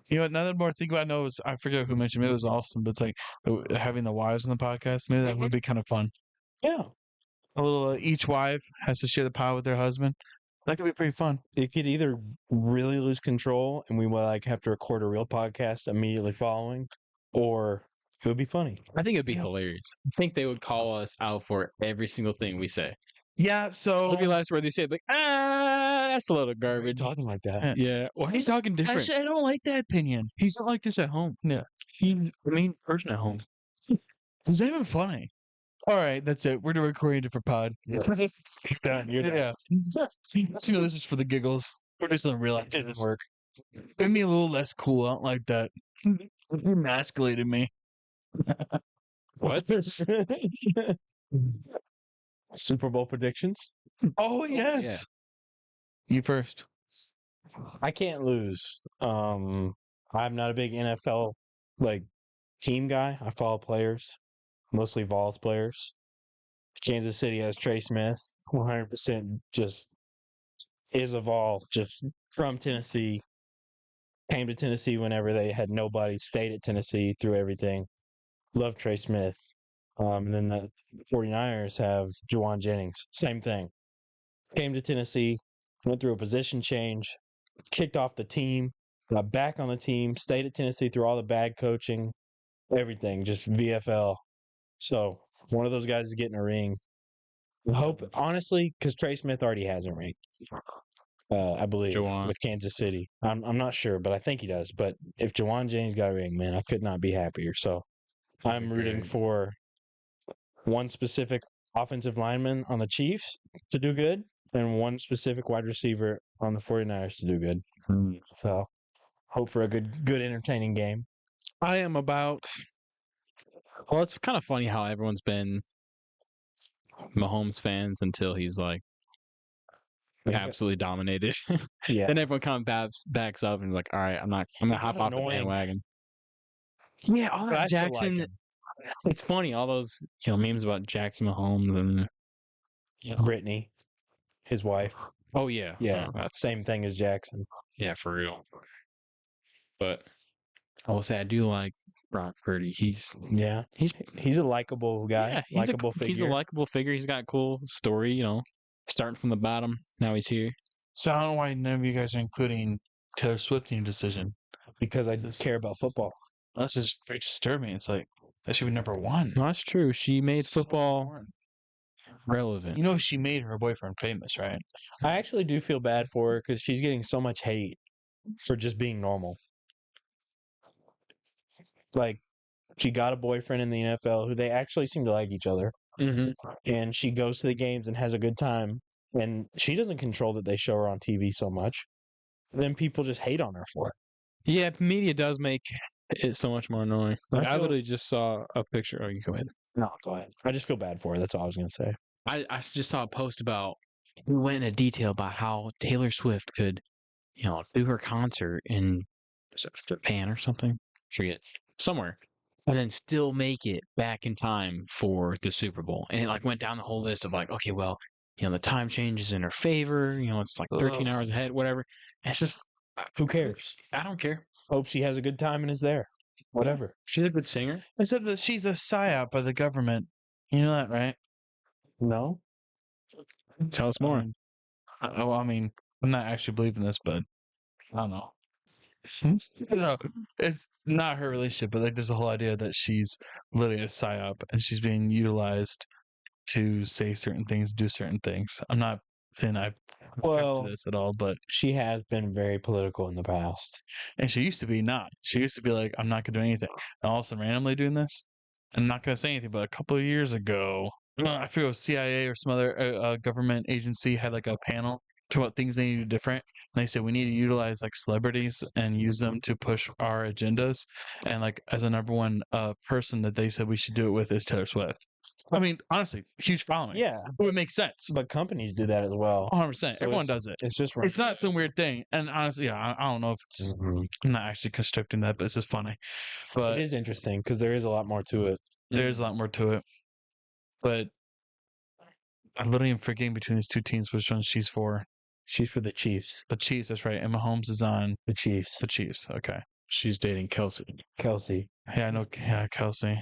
You know, another more thing I know is I forget who mentioned it was Austin, but it's like having the wives on the podcast. Maybe that would be kind of fun. Yeah. A little each wife has to share the pod with their husband. That could be pretty fun. It could either really lose control and we will like have to record a real podcast immediately following, or it would be funny. I think it'd be hilarious. I think they would call us out for every single thing we say. Yeah. So It'll be last word they say, like, that's a little garbage. Talking like that. Yeah. Well, he's talking different. actually, I don't like that opinion. He's not like this at home. Yeah. He's the main person at home. Is that even funny? All right, that's it. We're doing recording a different pod. Yeah. Done. You're done. Yeah. You know, this is for the giggles. We're just in real life. It didn't work. Made me a little less cool. I don't like that. You emasculated me. What? Super Bowl predictions? Oh yes. You first. I can't lose. I'm not a big NFL like team guy. I follow players, mostly Vols players. Kansas City has Trey Smith, 100% just is a Vol, just from Tennessee. Came to Tennessee whenever they had nobody, stayed at Tennessee through everything. Love Trey Smith. And then the 49ers have Juwan Jennings. Same thing. Came to Tennessee, went through a position change, kicked off the team, got back on the team, stayed at Tennessee through all the bad coaching, everything, just VFL. So one of those guys is getting a ring. I hope, honestly, because Trey Smith already has a ring, I believe, Juwan. with Kansas City. I'm not sure, but I think he does. But if Juwan Jennings got a ring, man, I could not be happier. So I'm rooting for one specific offensive lineman on the Chiefs to do good, and one specific wide receiver on the 49ers to do good. So hope for a good entertaining game. I am about. Well, it's kind of funny how everyone's been Mahomes fans until he's like absolutely dominated. Yeah. Then everyone kind of backs up and is like, all right, I'm gonna hop off the Annoying. bandwagon. Yeah, all But that I still like Jackson. him. It's funny, all those memes about Jackson Mahomes and Brittany, his wife. oh yeah, Yeah. that's Same thing as Jackson. yeah for real. But I will say I do like Brock Purdy. He's He's a likable guy. yeah, Likable figure. He's a likable figure. He's got a cool story. Starting from the bottom, now he's here. So I don't know why none of you guys are including Taylor Swift in your decision. Because I just care about football. That's just very disturbing. It's like that should be number one. No, that's true. She made So football important. relevant. You know, she made her boyfriend famous, right? I actually do feel bad for her because she's getting so much hate for just being normal. Like, she got a boyfriend in the NFL who they actually seem to like each other. Mm-hmm. And she goes to the games and has a good time. And she doesn't control that they show her on TV so much. Then people just hate on her for it. Yeah, media does make it so much more annoying. Like, I feel- literally just saw a picture. Oh, you go ahead. No, go ahead. I just feel bad for her. That's all I was going to say. I just saw a post about we went into detail about how Taylor Swift could, do her concert in Japan or something. Forget somewhere, and then still make it back in time for the Super Bowl. And it like went down the whole list of like, okay, well, the time changes in her favor. It's like 13 hours ahead, whatever. And it's just Who cares? I don't care. Hope she has a good time and is there. Whatever. She's a good singer. Except that she's a psyop by the government. You know that, right? No? Tell us more. I mean, I'm not actually believing this, but I don't know. No, it's not her relationship, but like there's a whole idea that she's literally a psyop and she's being utilized to say certain things, do certain things. I'm not saying I Well, this at all, but she has been very political in the past. and she used to be not. She used to be like, I'm not gonna do anything. And all of a sudden, randomly doing this, I'm not gonna say anything. But a couple of years ago, I forget it was CIA or some other government agency had like a panel to what things they need to do different. And they said we need to utilize like celebrities and use them to push our agendas. And like as a number one person that they said we should do it with is Taylor Swift. I mean, honestly, huge following. Yeah. It would make sense. But companies do that as well. 100%. So Everyone does it. It's just It's not some weird thing. And honestly, yeah, I don't know if it's. Mhm. I'm not actually constructing that, but it's just funny. But It is interesting because there is a lot more to it. there's a lot more to it. But I'm literally forgetting between these two teams which one she's for. She's for the Chiefs. The Chiefs, that's right. Emma Holmes is on The Chiefs. the Chiefs. Okay. She's dating Kelsey. Kelsey. Yeah, I know. Yeah, Kelsey.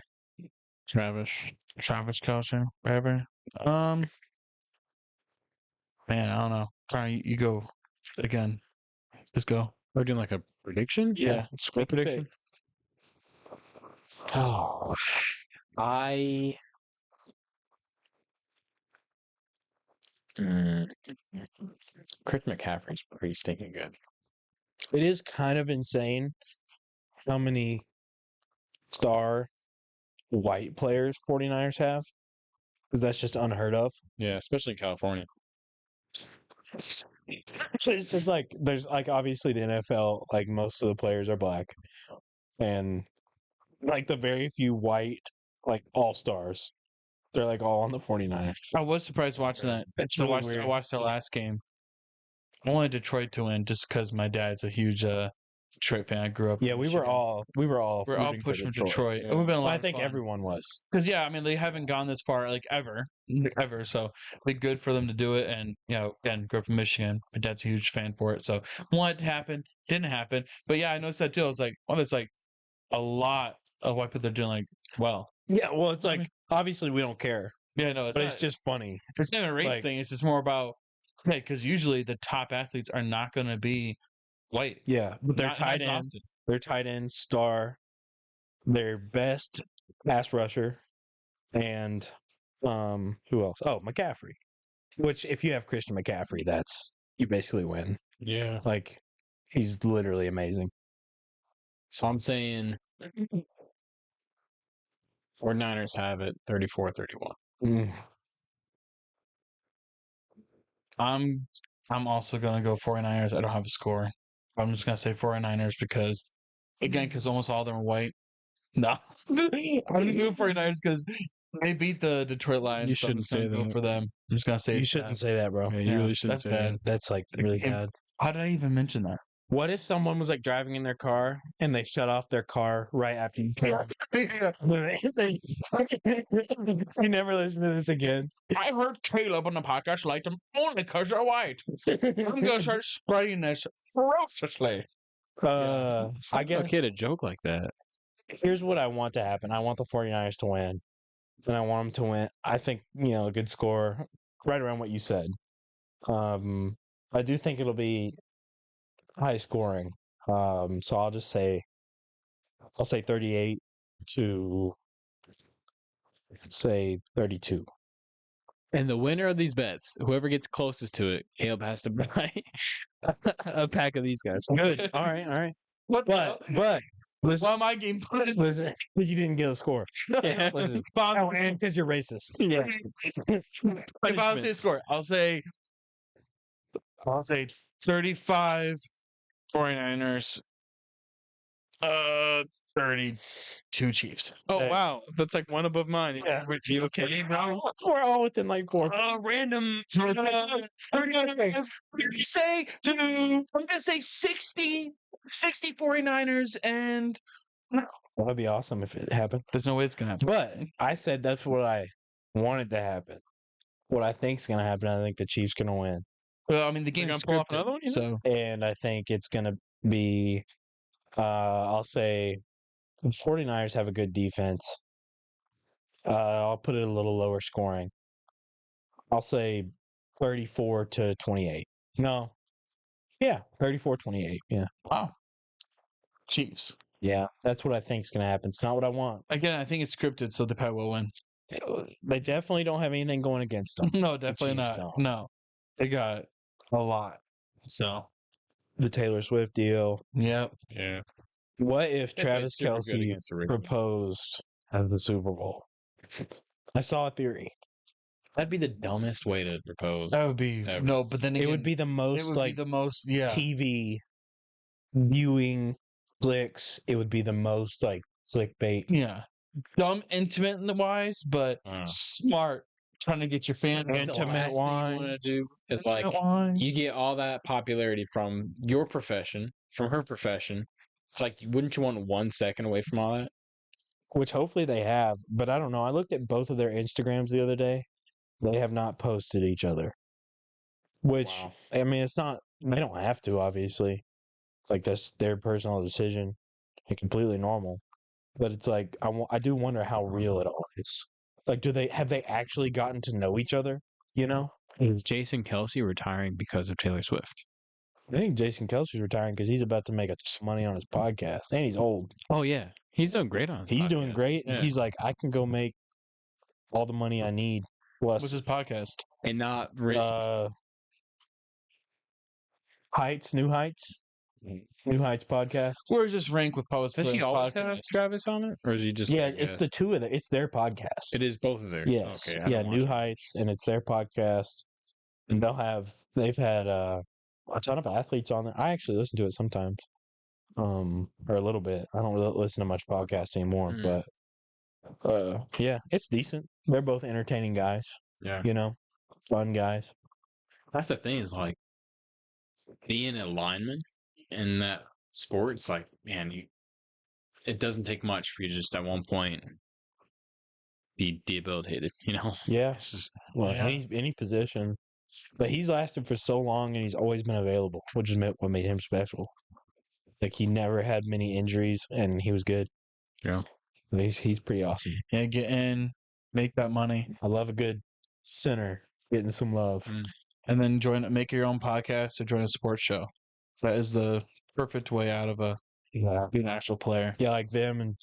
Travis. Travis Kelsey. Whatever. Man, I don't know. Brian, you go again. Let's go. We're doing like a prediction? Yeah. Score Make a pick. prediction. Oh, I. Chris McCaffrey's pretty stinking good. It is kind of insane how many star white players 49ers have. Because that's just unheard of. Yeah, especially in California. It's just like there's like obviously the NFL, like most of the players are black. And like the very few white, like all stars. They're like all on the 49ers. I was surprised watching that. It's So really weird. I watched their last game. I wanted Detroit to win just because my dad's a huge Detroit fan. I grew up. Yeah, in we were Michigan. all We're all rooting for pushing for Detroit. Yeah. It would have been a Well, lot I of think fun. everyone was. Because yeah, I mean they haven't gone this far like ever. So it'd be good for them to do it. And again, grew up in Michigan. My dad's a huge fan for it. So wanted it to happen. Didn't happen. But yeah, I noticed that too. I was like, well, there's like a lot of white people that are doing like well. Yeah, well, it's like obviously we don't care, Yeah, no, but it's just funny. it's not a race like- thing. It's just more about because usually the top athletes are not going to be white. Yeah, but they're Not tight as end. often. Their tight end star, their best pass rusher, and who else? Oh, McCaffrey. Which, if you have Christian McCaffrey, that's you basically win. Yeah. Like, he's literally amazing. So I'm saying 49ers have it 34-31. Mm. I'm also gonna go 49ers. I don't have a score. I'm just gonna say 49ers because almost all of them are white. No, I'm gonna go 49ers because they beat the Detroit Lions. You so I'm shouldn't just gonna say go that. for them. I'm just gonna say You it's shouldn't bad. say that, bro. Yeah, you Yeah, really shouldn't that's say bad. that. That's like really Hey, bad. How did I even mention that? What if someone was like driving in their car and they shut off their car right after you came? You never listen to this again. I heard Caleb on the podcast liked them only because they're white. I'm gonna start spreading this ferociously. I Stop guess a kid a joke like that. here's what I want to happen. I want the 49ers to win. And I want them to win. I think, a good score, right around what you said. I do think it'll be high scoring. So I'll say 38 to say 32. And the winner of these bets, whoever gets closest to it, Caleb has to buy a pack of these guys. Good. All right. What? But listen, Why my game plan is listen, because you didn't get a score. Yeah. Listen. Bob, And because you're racist. Yeah. if I'll say a score, I'll say 35 49ers, 32 Chiefs. Oh wow, that's like one above mine. Yeah. You okay, bro? We're all within like 4. Random. I'm gonna say 60 49ers, and That'd be awesome if it happened. there's no way it's gonna happen. But I said that's what I wanted to happen. What I think's going to happen, I think the Chiefs going to win. Well, I mean, the They're game's gonna pull off scripted, another one, you know? so And I think it's going to be, I'll say the 49ers have a good defense. I'll put it a little lower scoring. I'll say 34 to 28. No. Yeah, 34-28. Yeah. wow. Chiefs. Yeah, that's what I think is going to happen. It's not what I want. Again, I think it's scripted, so the Pat will win. They definitely don't have anything going against them. No, definitely Chiefs not. don't. No, they got a lot. So, The Taylor Swift deal. yep. Yeah. What if They played Travis super good Kelsey against the Ravens. proposed at the Super Bowl? I saw a theory. That'd be the dumbest way to propose. That would be Ever. no, but then again, It would be the it most would like be the most. Yeah, TV viewing clicks. It would be the most like clickbait. yeah. Dumb, intimate in the wise, but Oh. smart. Trying to get your fan. The Intimate last thing you wine. want to do is Intimate like wine. you get all that popularity from your profession, from her profession. It's like, wouldn't you want 1 second away from all that? Which hopefully they have, but I don't know. I looked at both of their Instagrams the other day. They have not posted each other. Which Wow. I mean, it's not. They don't have to, obviously. Like that's their personal decision, and completely normal. But it's like I do wonder how real it all is. Like, have they actually gotten to know each other? You know, Is Jason Kelsey retiring because of Taylor Swift? I think Jason Kelsey's retiring because he's about to make a ton of money on his podcast, and he's old. Oh yeah, he's doing great on. His He's doing podcast. great, and Yeah. he's like, I can go make all the money I need. Plus, What's his podcast? and not risk. New Heights podcast. Where does this rank with Post Does he Players always have podcast? Travis on it, or is he just? Yeah, a it's guest? the two of them. It's their podcast. It is both of theirs. Yes. Okay. I Yeah, don't watch New it. Heights, and it's their podcast. And they've had a ton of athletes on there. I actually listen to it sometimes. Or a little bit. I don't really listen to much podcast anymore, Mm. but yeah, it's decent. They're both entertaining guys, Yeah. fun guys. That's the thing is like being a lineman in that sport. It's like, man, it doesn't take much for you to just at one point be debilitated. Yeah. It's just Well, Yeah. any position. But he's lasted for so long and he's always been available, which is what made him special. Like he never had many injuries and he was good. Yeah. He's pretty awesome. Yeah, get in, make that money, I love a good center getting some love. Mm. and then make your own podcast or join a sports show. That is the perfect way out of Yeah. being an actual player. Yeah, like them and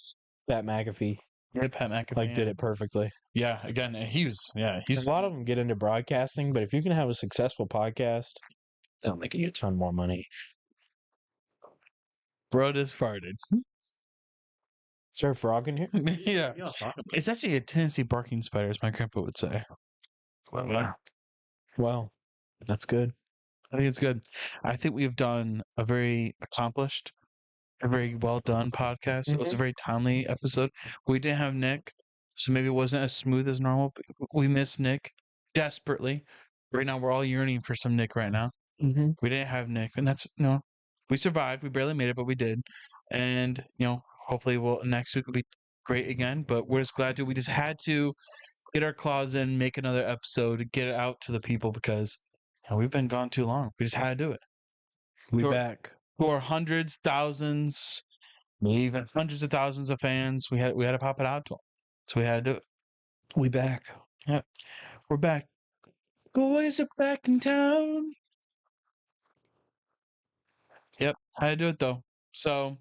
Pat McAfee Yeah, Pat McAfee did it perfectly. Yeah, again, he's A lot of them get into broadcasting, but if you can have a successful podcast, they'll make you a ton more money. bro just farted. Is there a frog in here? Yeah, You know what I'm talking it's actually a Tennessee barking spider, as my grandpa would say. Wow. That's good. I think it's good. I think we've done a very accomplished, a very well done podcast. It was a very timely episode. We didn't have Nick, so maybe it wasn't as smooth as normal. But we miss Nick desperately. Right now, we're all yearning for some Nick right now. Mm-hmm. We didn't have Nick, and that's we survived. We barely made it, but we did. And hopefully, next week will be great again. But we're just glad we just had to get our claws in, make another episode, get it out to the people because we've been gone too long. We just had to do it. We Sure. back. To our hundreds, thousands, maybe even hundreds of thousands of fans, we had to pop it out to them. So we had to do it. We back. Yeah, we're back. Boys are back in town. Yep, had to do it though. So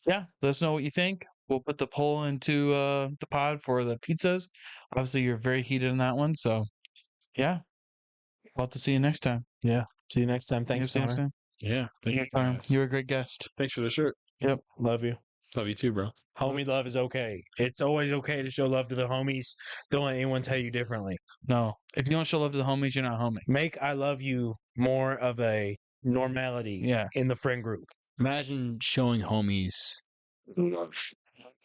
yeah, let us know what you think. We'll put the poll into the pod for the pizzas. Obviously, you're very heated in that one, so yeah. We'll have to see you next time. Yeah. See you next time. Thanks, See you next Connor. time. Yeah. Thank you, Connor. guys. You were a great guest. Thanks for the shirt. Yep. Love you. Love you too, bro. Homie love is okay. It's always okay to show love to the homies. Don't let anyone tell you differently. No, if you don't show love to the homies, you're not homie. Make I love you more of a normality Yeah. in the friend group. Imagine showing homies love.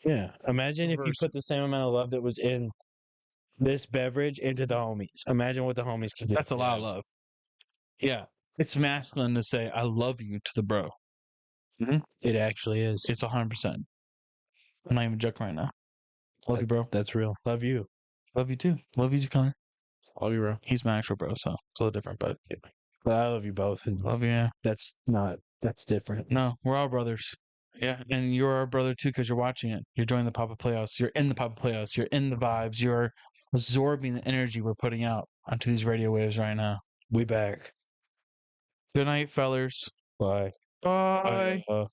Yeah. Imagine if you Reverse. put the same amount of love that was in this beverage into the homies. Imagine what the homies could do. That's a lot of love. Yeah. It's masculine to say, I love you to the bro. It actually is. It's 100%. I'm not even joking right now. Love you, bro. That's real. Love you. Love you too. Love you too, Connor. Love you, bro. He's my actual bro, so it's a little different, but But I love you both. And love you, yeah. that's different. No, we're all brothers. Yeah, and you're our brother too because you're watching it. You're joining the Papa Playhouse. You're in the Papa Playhouse. You're in the vibes. You're absorbing the energy we're putting out onto these radio waves right now. We back. Good night, fellers. Bye. Bye.